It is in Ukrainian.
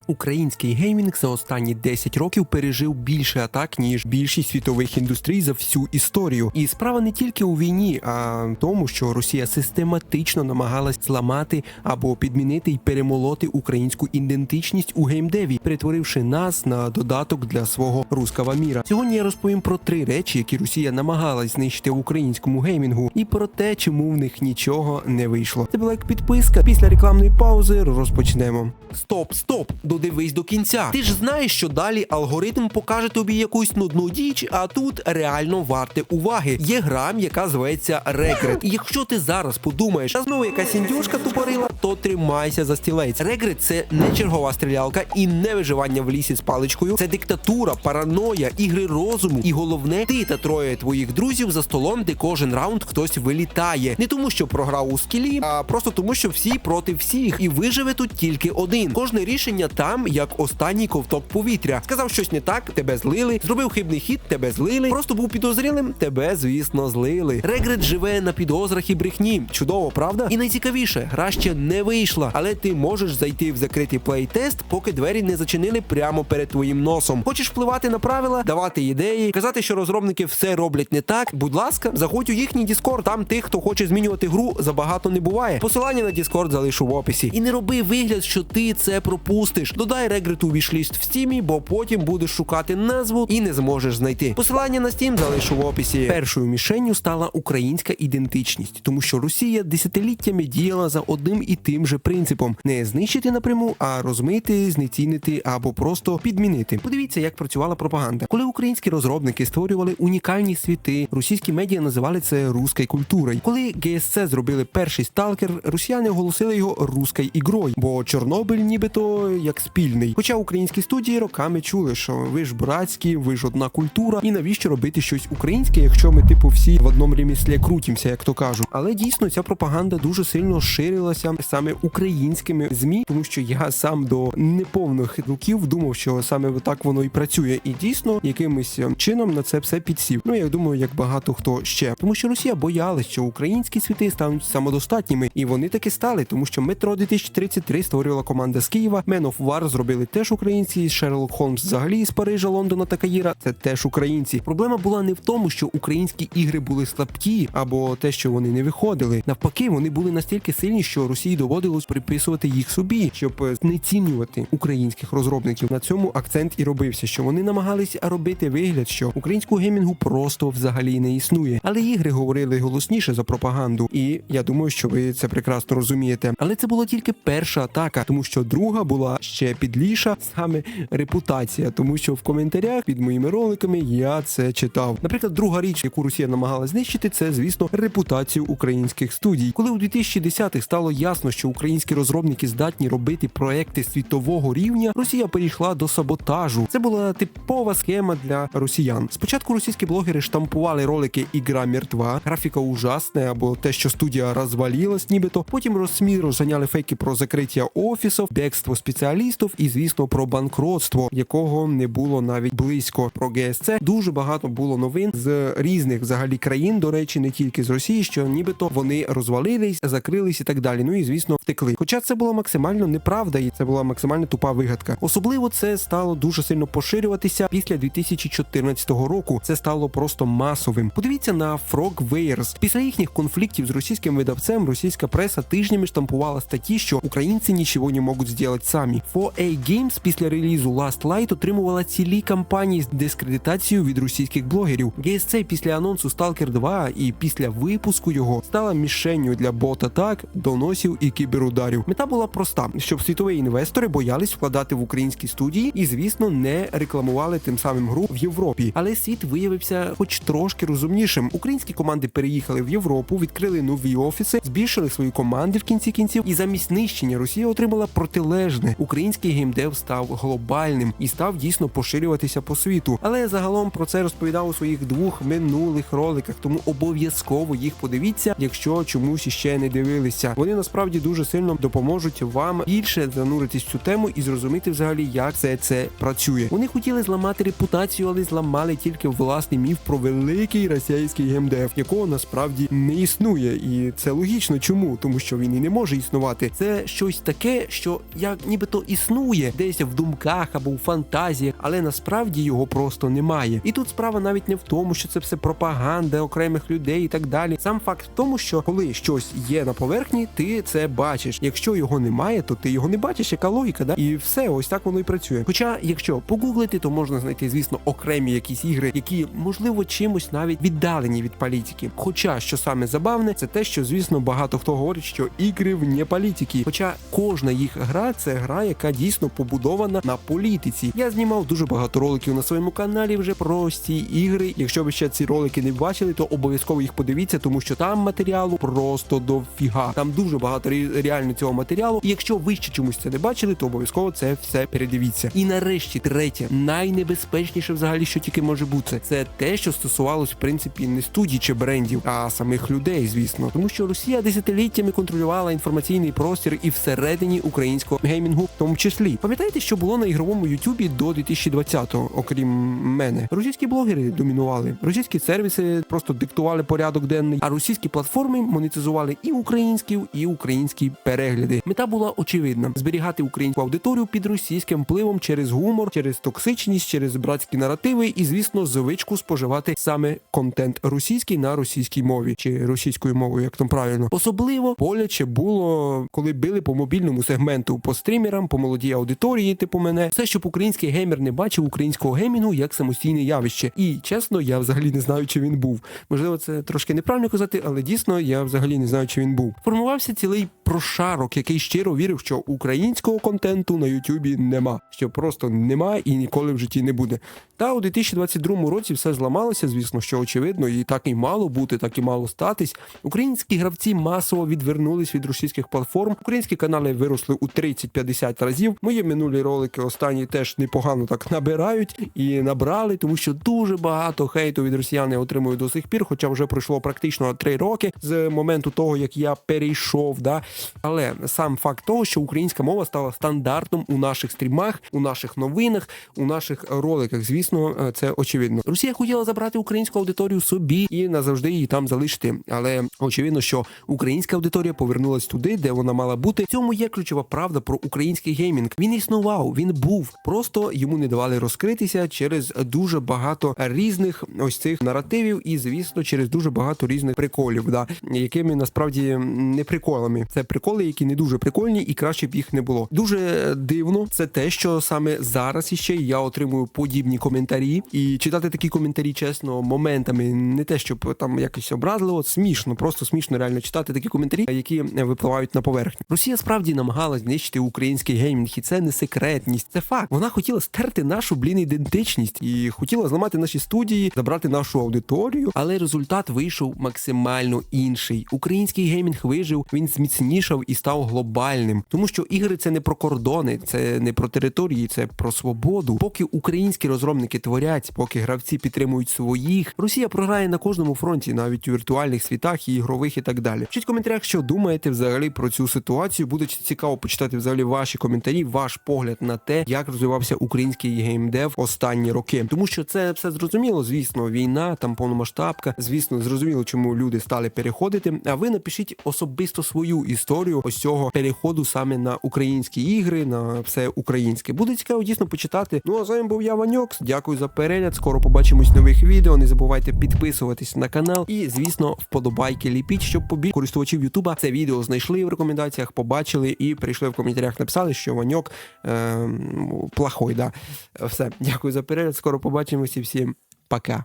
Український геймінг за останні 10 років пережив більше атак, ніж більшість світових індустрій за всю історію. І справа не тільки у війні, а в тому, що Росія систематично намагалась зламати або підмінити і перемолоти українську ідентичність у геймдеві, перетворивши нас на додаток для свого руского міра. Сьогодні я розповім про 3 речі, які Росія намагалась знищити в українському геймінгу, і про те, чому в них нічого не вийшло. Це була як підписка. Після рекламної паузи розпочнемо. Стоп! Додивись до кінця. Ти ж знаєш, що далі алгоритм покаже тобі якусь нудну діч, а тут реально варте уваги. Є гра, яка зветься Regret. І якщо ти зараз подумаєш, а знову якась індюшка тупорила, то тримайся за стілець. Regret – це не чергова стрілялка і не виживання в лісі з паличкою. Це диктатура, параноя, ігри розуму. І головне, ти та 3 твоїх друзів за столом, де кожен раунд хтось вилітає. Не тому, що програв у скілі, а просто тому, що всі проти всіх. І виживе тут тільки один. Кожне рішення там, як останній ковток повітря. Сказав щось не так, тебе злили. Зробив хибний хід, тебе злили. Просто був підозрілим, тебе, звісно, злили. Regret живе на підозрах і брехні. Чудово, правда? І найцікавіше, гра ще не вийшла, але ти можеш зайти в закритий плей-тест, поки двері не зачинили прямо перед твоїм носом. Хочеш впливати на правила, давати ідеї, казати, що розробники все роблять не так? Будь ласка, заходь у їхній Discord, там тих, хто хоче змінювати гру, забагато не буває. Посилання на Discord залишу в описі. І не роби вигляд, що ти це пропустиш. Додай Regret у вішліст в Steam, бо потім будеш шукати назву і не зможеш знайти. Посилання на Steam залишу в описі. Першою мішенню стала українська ідентичність, тому що Росія десятиліттями діяла за одним і тим же принципом: не знищити напряму, а розмити, знецінити або просто підмінити. Подивіться, як працювала пропаганда. Коли українські розробники створювали унікальні світи, російські медіа називали це руською культурою. Коли GSC зробили перший сталкер, росіяни оголосили його руською ігрою, бо Чорнобиль нібито як спільний. Хоча українські студії роками чули, що ви ж братські, ви ж одна культура, і навіщо робити щось українське, якщо ми всі в одному реміслі крутимося, як то кажуть. Але дійсно ця пропаганда дуже сильно ширилася саме українськими ЗМІ, тому що я сам до неповних років думав, що саме так воно і працює. І дійсно якимось чином на це все підсів. Я думаю, як багато хто ще. Тому що Росія боялась, що українські світи стануть самодостатніми. І вони таки стали, тому що Метро 2033 створювала команда з Києва, Man of War зробили теж українці, Sherlock Holmes взагалі з Парижа, Лондона та Каїра – це теж українці. Проблема була не в тому, що українські ігри були слабкі, або те, що вони не виходили. Навпаки, вони були настільки сильні, що Росії доводилось приписувати їх собі, щоб знецінювати українських розробників. На цьому акцент і робився, що вони намагались робити вигляд, що українського геймінгу просто взагалі не існує. Але ігри говорили голосніше за пропаганду, і я думаю, що ви це прекрасно розумієте. Але це була тільки перша атака, тому що друга була ще підліша, саме репутація, тому що в коментарях під моїми роликами я це читав. Наприклад, друга річ, яку Росія намагалась знищити, це, звісно, репутацію українських студій. Коли у 2010-х стало ясно, що українські розробники здатні робити проекти світового рівня, Росія перейшла до саботажу. Це була типова схема для росіян. Спочатку російські блогери штампували ролики «Ігра мертва», «Графіка ужасна» або те, що студія розвалилась нібито. Потім СМІ розганяли фейки про закриття офісів, бегство спеціалістів і, звісно, про банкротство, якого не було навіть близько. Про GSC дуже багато було новин з різних взагалі країн, до речі, не тільки з Росії, що нібито вони розвалились, закрились і так далі. І, звісно, втекли. Хоча це було максимально неправда і це була максимально тупа вигадка. Особливо це стало дуже сильно поширюватися після 2014 року. Це стало просто масовим. Подивіться на Frogwares. Після їхніх конфліктів з російським видавцем російська преса тижнями штампувала статті, що українці нічого не можуть зробити самі. 4A Games після релізу Last Light отримувала цілі кампанії з дискредитацією від російських блогерів. GSC після анонсу Stalker 2 і після випуску його стала мішенню для бот-атак, доносів і кіберударів. Мета була проста, щоб світові інвестори боялись вкладати в українські студії і, звісно, не рекламували тим самим гру в Європі. Але світ виявився хоч трошки розумнішим. Українські команди переїхали в Європу, відкрили нові офіси, збільшили свої команди в кінці кінців, і замість нищення Росія отримала протилежне. Український геймдев став глобальним і став дійсно поширюватися по світу. Але я загалом про це розповідав у своїх 2 минулих роликах, тому обов'язково їх подивіться, якщо чомусь іще не дивилися. Вони насправді дуже сильно допоможуть вам більше зануритись в цю тему і зрозуміти взагалі, як все це працює. Вони хотіли зламати репутацію, але зламали тільки власний міф про великий російський геймдев, якого насправді не існує. І це логічно. Чому? Тому що він і не може існувати. Це щось таке, що як нібито існує десь в думках або у фантазіях, але насправді його просто немає. І тут справа навіть не в тому, що це все пропаганда окремих людей і так далі. Сам факт в тому, що коли щось є на поверхні, ти це бачиш. Якщо його немає, то ти його не бачиш, яка логіка, да? І все, ось так воно і працює. Хоча, якщо погуглити, то можна знайти, звісно, окремі якісь ігри, які, можливо, чимось навіть віддалені від політики. Хоча, що саме забавне, це те, що, звісно, багато хто говорить, що ігри вне політики. Хоча кожна їх гра – це гра, яка дійсно побудована на політиці. Я знімав дуже багато роликів на своєму каналі вже про ці ігри. Якщо ви ще ці ролики не бачили, то обов'язково їх подивіться, тому що там матеріалу просто дофіга. Там дуже багато реально цього матеріалу. І якщо ви ще чомусь це не бачили, то обов'язково це все передивіться. І нарешті, третє, найнебезпечніше взагалі, що тільки може бути, це те, що стосувалось, в принципі, не студій чи брендів, а самих людей, звісно. Тому що Росія десятиліттями контролювала інформаційний простір і всередині українського геймінгу в тому числі. Пам'ятаєте, що було на ігровому Ютубі до 2020-го, окрім мене? Російські блогери домінували, російські сервіси просто диктували порядок денний, а російські платформи монетизували і українські перегляди. Мета була очевидна: зберігати українську аудиторію під російським впливом через гумор, через токсичність, через братські наративи і, звісно, звичку споживати саме контент російський на російській мові, чи російською мовою, як там правильно. Особливо боляче було, коли били по мобільному сегменту, по стрімерам, по молодій аудиторії, типу мене. Все, щоб український геймер не бачив українського геймінгу як самостійне явище. І, чесно, я взагалі не знаю, чи він був. Можливо, це трошки неправильно казати, але дійсно я взагалі не знаю, чи він був. Формувався цілий прошарок, який щиро вірив, що українського контенту на Ютубі нема. Що просто нема і ніколи в житті не буде. Та у 2022 році все зламалося, звісно, що очевидно, і так і мало бути, так і мало статись. Українські гравці масово відвернулись від російських платформ, українські канали виросли у 30-50 разів. Мої минулі ролики останні теж непогано так набирають і набрали, тому що дуже багато хейту від росіян я отримую до сих пір, хоча вже пройшло практично 3 роки з моменту того, як я перейшов, да. Але сам факт того, що українська мова стала стандартом у наших стрімах, у наших новинах, у наших роликах, звісно, це очевидно. Росія хотіла забрати українську аудиторію собі і назавжди її там залишити, але очевидно, що українська аудиторія повернулась туди, де вона мала бути. В цьому є ключова правда про український геймінг. Він існував, він був, просто йому не давали розкритися через дуже багато різних ось цих наративів і, звісно, через дуже багато різних приколів, да, якими насправді не приколами. Це приколи, які не дуже прикольні і краще б їх не було. Дуже дивно це те, що саме зараз іще я отримую подібні коментарі, і читати такі коментарі, чесно, моментами не те, щоб там якось образливо, смішно, просто смішно реально читати такі коментарі, які випливають на поверхню. Росія справді намагалась знищити український геймінг, і це не секретність, це факт. Вона хотіла стерти нашу, ідентичність і хотіла зламати наші студії, забрати нашу аудиторію, але результат вийшов максимально інший. Український геймінг вижив, він зміцнішав і став глобальним, тому що ігри це не про кордони, це не про території, це про свободу. Поки українські розробники творять, поки гравці підтримують своїх, Росія програє на кожному фронті, навіть у віртуальних світах і ігрових і так далі. Пишіть в коментарях, що думаєте взагалі про цю ситуацію. Буде цікаво почитати взагалі ваші коментарі, ваш погляд на те, як розвивався український геймдев останні роки. Тому що це все зрозуміло, звісно, війна, там повномасштабка, звісно, зрозуміло, чому люди стали переходити. А ви напишіть особисто свою історію ось цього переходу саме на українські ігри, на все українське. Буде цікаво дійсно почитати. Ну а з вами був я, Ваньокс. Дякую за перегляд. Скоро побачимось в нових відео. Не забувайте підписуватись на канал і, звісно, вподобайки ліпіть, щоб побільше користувачів Ютуба це відео знайшли в рекомендаціях, побачили і прийшли в коментарях, написали, що Ваньок плохой, да. Все. Дякую за перегляд. Скоро побачимось і всім пока.